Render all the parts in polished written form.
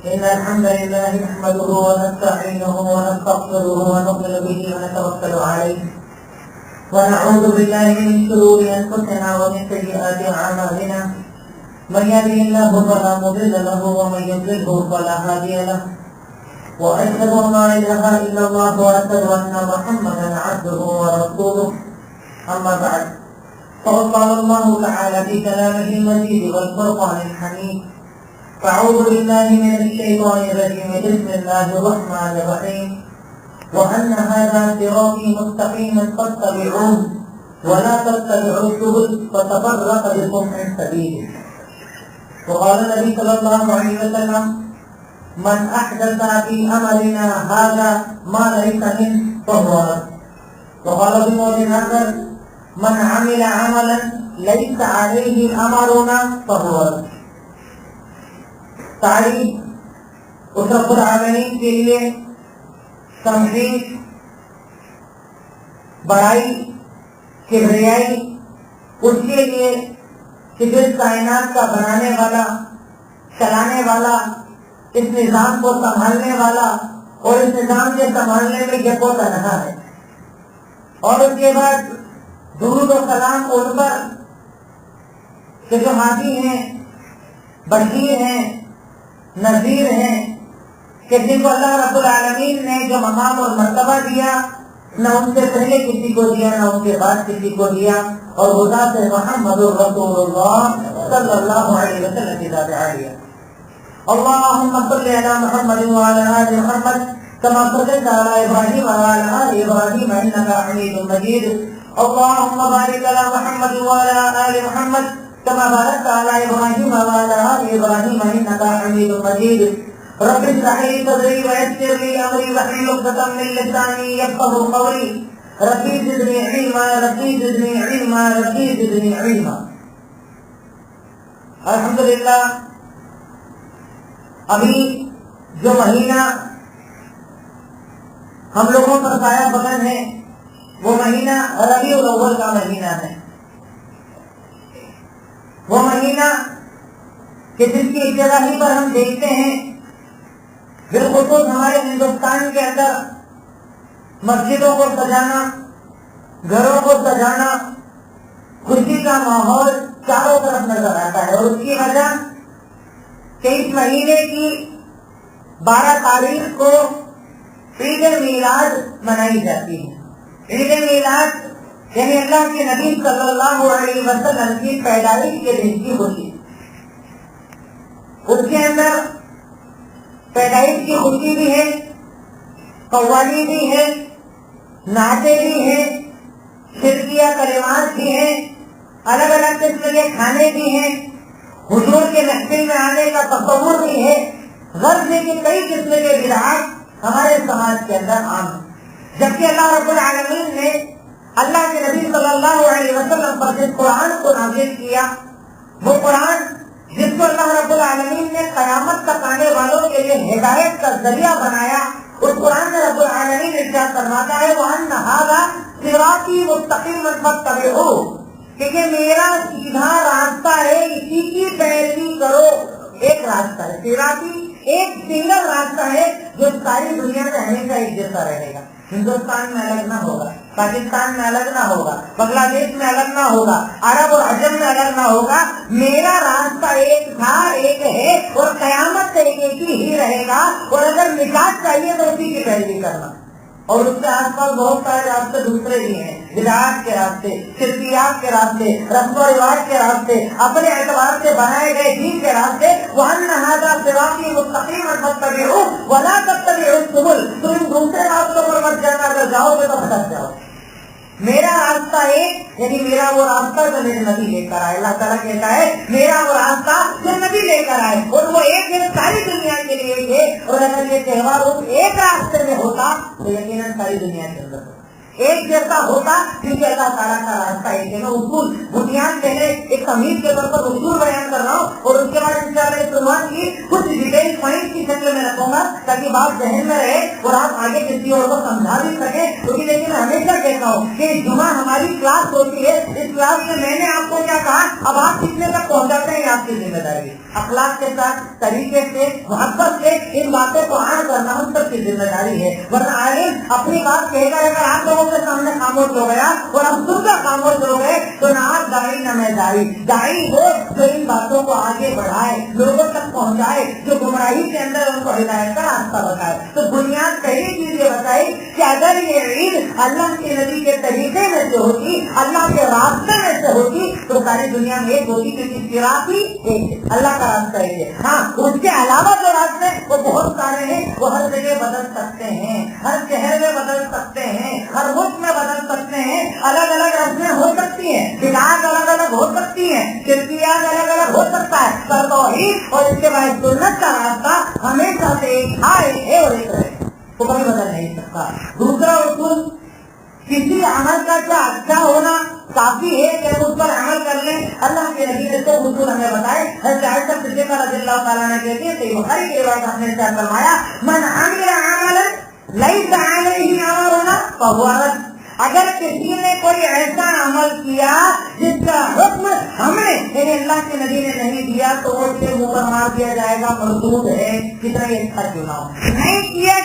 إن الحمد لله نحمده ونستعينه ونستغفره ونؤمن به ونتوكل عليه ونعوذ بالله من شرور أنفسنا ومن سيئات أعمالنا من يهده الله فلا مضل له ومن يضلله فلا هادي له وأشهد أن لا إله إلا الله وأشهد أن محمدا عبده ورسوله أما بعد فقد قال الله تعالى في كلامه المجيد والفرقان الحميد فأعوذ بالله من الشيطان الرجيم بسم الله الرحمن الرحيم وأن هذا صراطي مستقيما فاتبعوه ولا تتبعوا السبل فتفرق بكم عن سبيله وقال النبي صلى الله عليه وسلم من أحدث في أمرنا هذا ما ليس منه فهو رد وقال في موضع آخر من عمل عملا ليس عليه أمرنا فهو رد. تعریف اس رب العالمین کے لیے، تمجید، بڑائی، کبریائی اس کے لیے کہ جس کائنات کا بنانے والا، چلانے والا، اس نظام کو سنبھالنے والا اور اس نظام کے سنبھالنے میں یہ کو تنہا ہے. اور اس کے بعد درود و سلام ان پر کہ جو ہادی ہیں، بشیر ہیں، نذیر ہیں، کہ جن کو اللہ رب العالمین نے جو مقام اور مرتبہ دیا نہ ان سے پہلے کسی کو دیا نہ ان کے بعد کسی کو دیا، اور ذات محمد رسول اللہ صلی اللہ علیہ وسلم کی ذات عالیہ. اللهم صل على محمد وعلى آل محمد كما صليت على إبراهيم وعلى آل إبراهيم إنك حميد مجيد. اللهم بارك على محمد وعلى آل محمد كما باركت على إبراهيم وعلى آل إبراهيم إنك حميد مجيد. رب اشرح لي صدري ويسر لي أمري واحلل عقدة من لساني يفقهوا قولي. ربي زدني علما ربي زدني علما ربي زدني علما. الحمدللہ ابھی جو مہینہ ہم لوگوں پر سایہ بغن ہے وہ مہینہ ربیع الاول کا مہینہ ہے. وہ مہینہ کہ جس کی ابتدائی پر ہم دیکھتے ہیں بالخصوص ہمارے ہندوستان کے اندر مسجدوں کو سجانا، گھروں کو سجانا، خوشی کا ماحول چاروں طرف نظر آتا ہے. اور اس کی وجہ کہ اس مہینے کی 12 تاریخ کو عید میلاد منائی جاتی ہے. عید میلاد یعنی اللہ کے نبی صلی اللہ علیہ وسلم کی پیدائش کے دن کی خوشی. اس کے اندر پیدائش کی خوشی بھی ہے، قوالی بھی ہے، نعتیں بھی ہیں، شرکیہ کلمات بھی ہیں، الگ الگ قسم کے کھانے بھی ہیں، حضور کے محفل میں آنے کا تصور بھی ہے. غرض ہے کہ کئی قسم کے بدعات ہمارے سماج کے اندر عام ہیں. جبکہ اللہ رب العالمین نے اللہ کے نبی صلی اللہ علیہ وسلم پر جس قرآن کو نازل کیا، وہ قرآن جس کو اللہ رب العالمین نے قیامت تک آنے والوں کے لیے ہدایت کا ذریعہ بنایا، اس قرآن میں رب العالمین ارشاد فرماتا ہے وَأَنَّ هَذَا صِرَاطِي مُسْتَقِيمًا فَاتَّبِعُوهُ، کہ یہ میرا سیدھا راستہ ہے، اسی کی پیروی کرو. ایک راستہ ہے صراطی، ایک سنگل راستہ ہے جو ساری دنیا میں ہمیشہ ایک جیسا رہے گا. ہندوستان میں الگ نہ ہوگا، پاکستان میں الگ نہ ہوگا، بنگلہ دیش میں الگ نہ ہوگا، عرب اور عجم میں الگ نہ ہوگا. میرا راستہ ایک تھا، ایک ہے اور قیامت سے ایک ہی رہے گا. اور اگر نجات چاہیے تو اسی کی پیروی کرنا. اور اس کے آس پاس بہت سارے راستے دوسرے بھی ہیں، بدعات کے راستے، شرکیات کے راستے، رسم و رواج کے راستے، اپنے اعتبار سے بنائے گئے دین کے راستے. وَأَنَّ هَذَا صِرَاطِي مُسْتَقِيمًا فَاتَّبِعُوهُ وَلَا تَتَّبِعُوا السُّبُلَ. تم دوسرے راستوں پر مت جانا، اگر جاؤ گے تو بھٹک جاؤ. میرا راستہ ایک، یعنی میرا وہ راستہ جو میرے نبی لے کر آئے. اللہ تعالیٰ کہتا ہے میرا وہ راستہ جو نبی لے کر آئے، اور وہ ایک ہے ساری دنیا کے لیے ایک ہے. اور اگر یہ تہوار اس ایک راستے میں ہوتا تو یقیناً ساری دنیا کے اندر ایک جیسا ہوتا، کیونکہ اللہ تعالیٰ کا راستہ ایک ہے. میں اصول بنیاد پہلے ایک تمہید کے طور پر اصول بیان کر رہا ہوں، اور اس کے بعد انشاءاللہ اس عنوان کی کچھ ڈیٹیل پوائنٹ کی شکل میں رکھوں گا تاکہ بات ذہن میں رہے اور آپ آگے کسی اور کو سمجھا بھی سکیں. کیونکہ لیکن میں ہمیشہ کہتا ہوں کہ جمعہ ہماری کلاس ہوتی ہے, اس کلاس میں میں نے آپ کو کیا کہا, اب آپ کتنے تک پہنچاتے ہیں آپ کی ذمہ داری. اخلاق کے ساتھ, طریقے سے, محبت سے ان باتوں کو عام کرنا ہم سب کی ذمہ داری ہے. ورنہ عالم اپنی بات کہے گا, اگر آپ لوگوں کے سامنے خاموش ہو گیا اور ہم سن کر خاموش ہو گئے تو نہ آپ داعی نہ میں داعی. داعی وہ جو ان باتوں کو آگے بڑھائے, لوگوں تک پہنچائے, جو گمراہی کے اندر ان کو ہدایت کا راستہ بتائے. تو بنیاد پہلی چیز یہ بتائی کہ اگر یہ عید اللہ کے نبی کے طریقے میں سے ہوتی, اللہ کے راستے میں سے ہوتی, تو ساری دنیا میں ایک ہوتی, کیونکہ صراط ہی ایک, اللہ کا راستہ ایک ہے. ہاں, اس کے علاوہ جو راستے وہ بہت سارے ہیں, وہ ہر جگہ بدل سکتے ہیں, ہر شہر میں بدل سکتے ہیں, ہر ملک میں بدل سکتے ہیں, الگ الگ رسمیں ہو سکتی ہیں, بدعات الگ الگ ہو سکتی ہیں, شرکیات الگ الگ ہو سکتا ہے, پر توحید اور اس کے بعد سنت کا راستہ ہمیشہ سے ایک ہے اور ایک رہے, وہ کبھی بدل نہیں سکتا. دوسرا اصول, کسی عمل کا کیا اچھا ہونا کافی ہے کہ ہم اس پر عمل کر لیں. اللہ کے نبی نے تو اصول ہمیں بتائے. حضرت عائشہ صدیقہ رضی اللہ تعالیٰ نے کہتی ہے, صحیح بخاری کی روایت آپ نے فرمایا, من عمل عملا لیس علیہ امرنا فہو رد. اگر کسی نے کوئی ایسا عمل کیا جس کا حکم ہم نے یعنی اللہ کے نبی نے نہیں دیا تو وہ اس کے منہ پر مار دیا جائے گا, مردود ہے, کتنا یہ اچھا کیوں نہ ہو. نہیں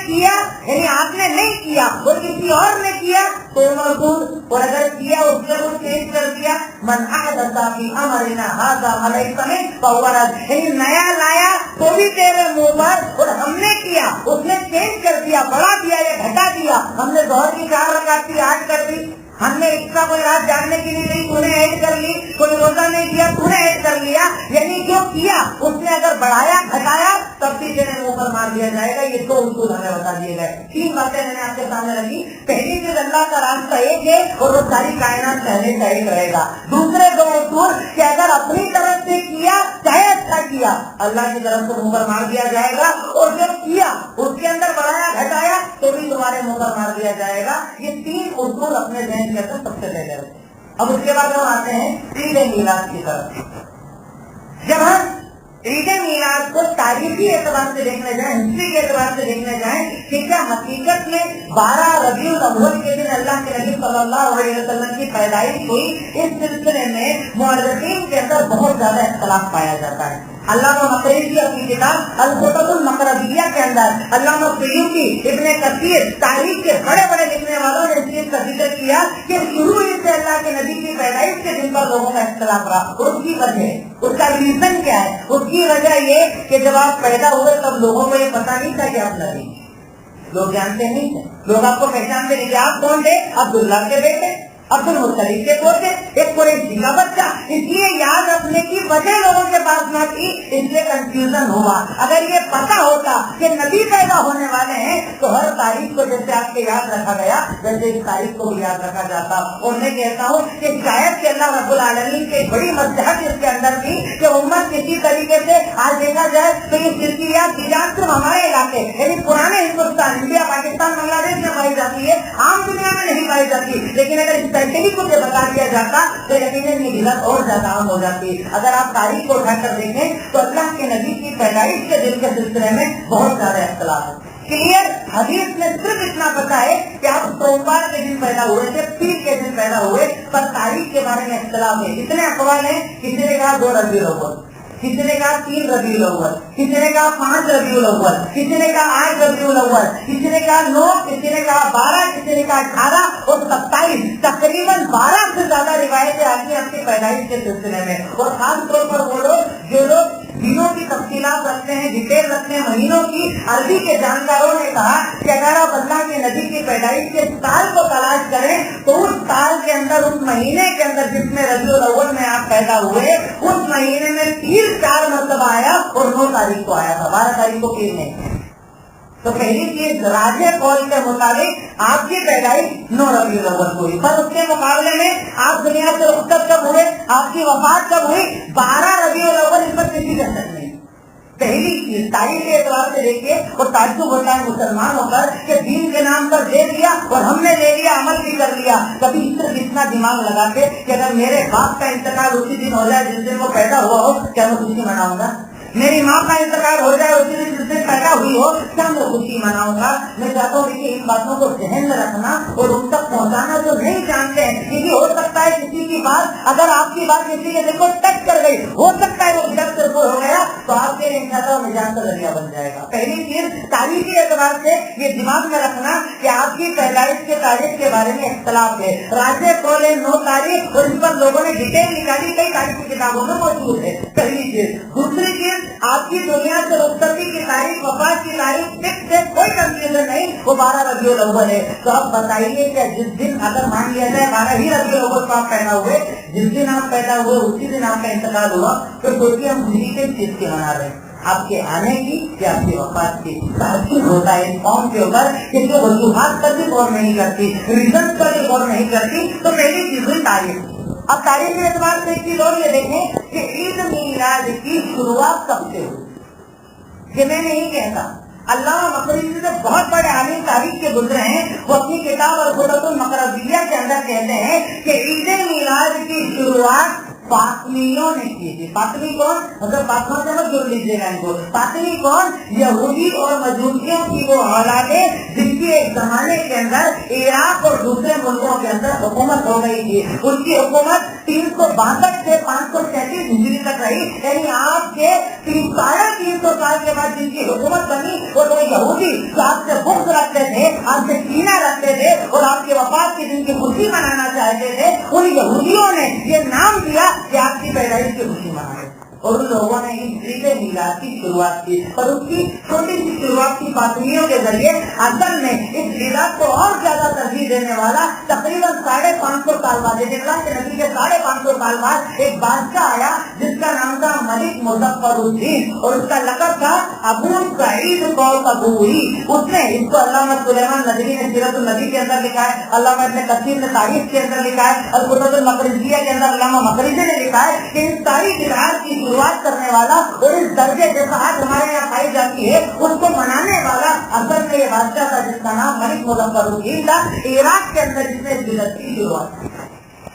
کیا یعنی آپ نے نہیں کیا اور کسی اور نے کیا تو مردود, اور اگر کیا اس نے وہ چینج کر دیا, من احدث فی امرنا ھذا ما لیس منہ فہو رد. یعنی نیا لایا تو بھی تیرے منہ پر, اور ہم نے کیا اس نے چینج کر دیا, بڑھا دیا یا گھٹا دیا. ہم نے ظہر کی 4 رکعت کی 8 کر دی, ہم نے ایکسٹرا کوئی رات جاگنے کی نہیں لی, تو نے ایڈ کر لی, کوئی روزہ نہیں کیا, تو نے ایڈ کر لیا. یعنی جو کیا اس نے اگر بڑھایا گھٹایا تب بھی تیرے منہ پر مار دیا جائے گا. یہ 2 اصول ہمیں بتا دیے گئے. 3 باتیں میں نے آپ کے سامنے رکھی. پہلی چیز, اللہ کا راستہ ایک ہے اور وہ ساری کائنات پہلے کا ایک رہے گا. دوسرے 2 اصول کہ اگر اپنی طرف سے کیا چاہے اچھا کیا, اللہ کی طرف سے منہ پر مار دیا جائے گا, اور جو کیا اس کے اندر بڑھایا گھٹایا تو بھی تمہارے منہ پر مار دیا جائے گا. یہ 3 اصول اپنے ذہن کے اندر سب سے پہلے رکھیں. اب اس کے بعد ہم آتے ہیں عید میلاد کی طرف. جب ہم عید میلاد کو تاریخی اعتبار سے دیکھنے جائیں, ہسٹری کے اعتبار سے دیکھنے جائیں کہ کیا حقیقت میں 12 ربیع الاول کے دن اللہ کے نبی صلی اللہ علیہ وسلم کی پیدائش ہوئی, اس سلسلے میں مورخین کے اندر بہت زیادہ اختلاف پایا جاتا ہے. علامہ مقریشی اپنی کتاب الخطب المقربیہ کے اندر, علامہ سیوطی, ابن کثیر, تاریخ کے بڑے بڑے لکھنے والوں نے اس چیز کا ذکر کیا کہ شروع سے اللہ کے نبی کی پیدائش کے دن پر لوگوں کا اختلاف رہا. اس کی وجہ, اس کا ریزن کیا ہے؟ اس کی وجہ یہ کہ جب آپ پیدا ہوئے تب لوگوں کو یہ پتا نہیں تھا کہ آپ نبی, لوگ جانتے نہیں تھے, لوگ آپ کو پہچانتے نہیں کہ آپ کون تھے, عبداللہ کے بیٹے, عبد المطلب کے پوتے, ایک قریشی کا بچہ. اس لیے یاد رکھنے کی وجہ لوگوں کے پاس نہ تھی, اس لیے کنفیوژن ہوا. اگر یہ پتا ہوتا کہ نبی پیدا ہونے والے ہیں تو ہر تاریخ کو جیسے آپ کے یاد رکھا گیا ویسے اس تاریخ کو بھی یاد رکھا جاتا. اور میں کہتا ہوں کہ شاید کہ اللہ رب العالمین کی بڑی مصلحت اس کے اندر تھی کہ امت کسی طریقے سے آج دیکھا جائے تو یہ شرکیات صرف ہمارے علاقے یعنی پرانے ہندوستان, انڈیا, پاکستان, بنگلہ دیش میں پائی جاتی ہے, عام دنیا میں نہیں پائی جاتی. لیکن اگر ہی کو بتا دیا جاتا تو یقیناً یہ غلط اور زیادہ عام ہو جاتی. اگر آپ تاریخ کو اٹھا کر دیکھیں تو اللہ کے نبی کی پیدائش کے دن کے سلسلے میں بہت زیادہ اختلاف ہے. کلیئر حدیث میں صرف اتنا پتا ہے کہ آپ سوموار کے دن پیدا ہوئے تھے, پیر کے دن پیدا ہوئے, پر تاریخ کے بارے میں اختلاف ہے. اتنے اقوال ہیں, کسی نے کہا 2 ربیع الاول, کسی نے کہا 3 ربیع الاول, کسی نے کہا 5 ربیع الاول, کسی نے کہا 8 ربیع الاول, کسی نے کہا 9, کسی نے کہا 12, کسی نے کہا 18 اور 27. تقریباً 12 سے زیادہ روایتیں آتی ہیں آپ کی پیدائش کے سلسلے میں. اور خاص طور پر وہ لوگ جو لوگ دنوں کی تفصیلات رکھتے ہیں, ڈیٹیل رکھتے ہیں, مہینوں کی, عربی کے جانکاروں نے کہا کہ اگر آپ اللہ کے نبی کی پیدائش کے سال کو تلاش کریں تو اس سال کے اندر, اس مہینے کے اندر جس میں ربیع الاول میں آپ پیدا ہوئے, اس مہینے میں پیر 4 مرتبہ آیا اور 9 تاریخ کو آیا تھا, 12 تاریخ کو پیر نہیں. تو پہلی چیز راجح قول کے مطابق آپ کی پیدائش 9 ربیع الاول کو ہوئی, پر اس کے مقابلے میں آپ دنیا سے رخصت کب ہوئے, آپ کی وفات کب ہوئی, 12 ربیع الاول. اس پر کسی کا شک نہیں. پہلی چیز تاریخ کے اعتبار سے دیکھیے اور تعجب ہوتا ہے مسلمان ہو کر کہ دین کے نام پر دے دیا اور ہم نے لے لیا, عمل بھی کر لیا. کبھی صرف اتنا دماغ لگاتے کہ اگر میرے باپ کا انتقال اسی دن ہو جائے جس دن وہ پیدا ہوا ہو, کیا میں خوشی مناؤں گا؟ میری ماں کا انتقال ہو جائے اسی دن جس دن پیدا ہوئی ہو کیا میں خوشی مناؤں گا؟ میں چاہتا ہوں کہ ان باتوں کو ذہن میں رکھنا اور ان تک پہنچانا جو نہیں جانتے ہیں، کیونکہ ہو سکتا ہے کسی کی بات، اگر آپ کی بات کسی کے دل کو ٹچ کر گئی، ہو سکتا ہے وہ جب سے ہو گیا تو آپ کے لیے انشاءاللہ نجات کا ذریعہ بن جائے گا۔ پہلی چیز تاریخی اعتبار سے یہ دماغ میں رکھنا کہ آپ کی پیدائش کے تاریخ کے بارے میں اختلاف ہے، راجے کولے 9 تاریخ اور اس پر لوگوں نے ڈیٹیل نکالی، کئی تاریخ کی کتابوں میں موجود ہے، پہلی چیز۔ دوسری چیز، آپ کی دنیا سے رخصتی کی تاریخ، وفات کی تاریخ فکس ہے، کوئی کنفیوژن نہیں، وہ 12 ربیع الاول ہے۔ تو اب بتائیے کہ جس دن اگر مان لیا جائے 12 ہی ربیع الاول کو آپ پیدا ہوئے، جس دن آپ پیدا ہوئے اسی دن آپ کا انتقال ہوا، تو سوچیے ہم خوشی کس چیز کی منا رہے ہیں، آپ کے آنے کی یا آپ کی وفات کی؟ تاکید ہوتا ہے اس قوم کے اوپر کہ جو وجوہات پر بھی غور نہیں کرتی، ریزن پر بھی غور نہیں کرتی۔ تو پہلی چیز ہوئی تاریخ۔ اب تاریخ کے اعتبار سے ایک چیز اور یہ دیکھیں کہ عید میلاد کی شروعات کب سے ہوئی؟ یہ میں نہیں کہتا، علامہ مقریظی سے بہت بڑے عالم تاریخ کے گزرے ہیں، وہ اپنی کتاب الخطط المقرضیہ کے اندر کہتے ہیں کہ عید میلاد کی شروعات فاطمیوں نے کی تھی۔ فاطمی کون؟ مطلب فاطمہ سے مت جڑ لیجیے گا ان کو۔ فاطمی کون؟ یہودی اور مجوسیوں کی وہ اولادیں جن کی ایک زمانے کے اندر عراق اور دوسرے ملکوں کے اندر حکومت ہو گئی تھی۔ ان کی حکومت 362 سے 537 ہجری تک رہی، یعنی آپ کے 350 سال کے بعد جن کی حکومت بنی وہ تو یہودی جو آپ سے بغض رکھتے تھے، آپ سے کینہ رکھتے تھے اور آپ کے وفات کے دن کی خوشی منانا چاہتے تھے، ان یہودیوں نے یہ نام دیا کہ آپ کی پیدائش کی خوشی منائے، اور ان لوگوں نے عید میلاد کی شروعات کی، اور اس کی چھوٹی سی شروعات کی فاطمیوں کے ذریعے اصل میں اس میلاد کو اور زیادہ ترجیح دینے والا تقریباً 550 سال بعد، اللہ کے نبی کے 550 سال بعد ایک بادشاہ آیا جس کا نام تھا ملک مظفر الدین، اور اس کا لقب تھا ابو سعید قوقبوئی۔ اس نے اس کو علامہ سلیمان ندوی نے سیرت النبی کے اندر لکھا ہے، علامہ ابن کثیر نے تاریخ کے اندر لکھا ہے، الخطط المقرضیہ کے اندر علامہ مقریظی نے لکھا ہے کہ ان ساری بدعات کی شروعات کرنے والا اور اس درجے جیسا آج ہمارے یہاں پائی جاتی ہے اس کو منانے والا اصل میں یہ بادشاہ تھا جس کا نام ملک مظفر الدین تھا، عراق کے اندر جس نے اس بدعت کی شروعات کی۔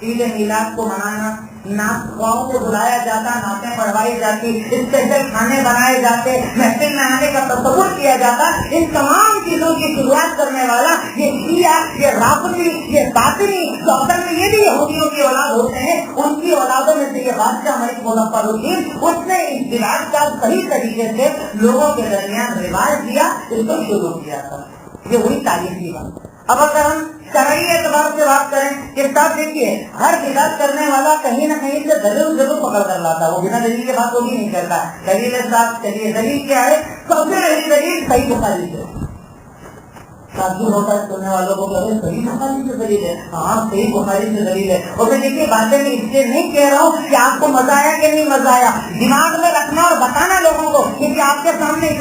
عید میلاد کو منانا، نعتخواؤں کو بلایا جاتا، نعتیں پڑھوائی جاتی، اسپیشل کھانے بنائے جاتے، محفل میں آنے کا تصور کیا جاتا، ان تمام چیزوں کی شروعات کرنے والا یہ شیعہ، یہ رافضی، یہ باطنی، جو اصل میں یہ بھی یہودیوں کی اولاد ہوتے ہیں، ان کی اولادوں میں سے یہ بادشاہ ملک مظفر الدین، اس نے اس بدعت کا صحیح طریقے سے لوگوں کے درمیان رواج دیا، اس کو شروع کیا تھا۔ یہ وہی تاریخی بات۔ اب اگر ہم شرعی اعتبار سے بات کریں کہ صاحب دیکھیے ہر بدعت کرنے والا کہیں نہ کہیں سے دلیل ضرور پکڑ کر لاتا ہے، وہ بنا دلیل کے بات وہ بھی نہیں کرتا۔ دلیل صاحب چلیے دلیل کیا ہے؟ سب سے پہلی دلیل صحیح بخاری سے۔ ساتھی ہوتا ہے سننے والوں کو کہ صحیح بخاری سے دلیل ہے، ہاں صحیح بخاری سے دلیل ہے۔ اور پھر دیکھیے باتیں میں اس لیے نہیں کہہ رہا ہوں کہ آپ کو مزہ آیا کہ نہیں مزہ آیا، دماغ میں رکھنا اور بتانا لوگوں کو، کیونکہ آپ کے سامنے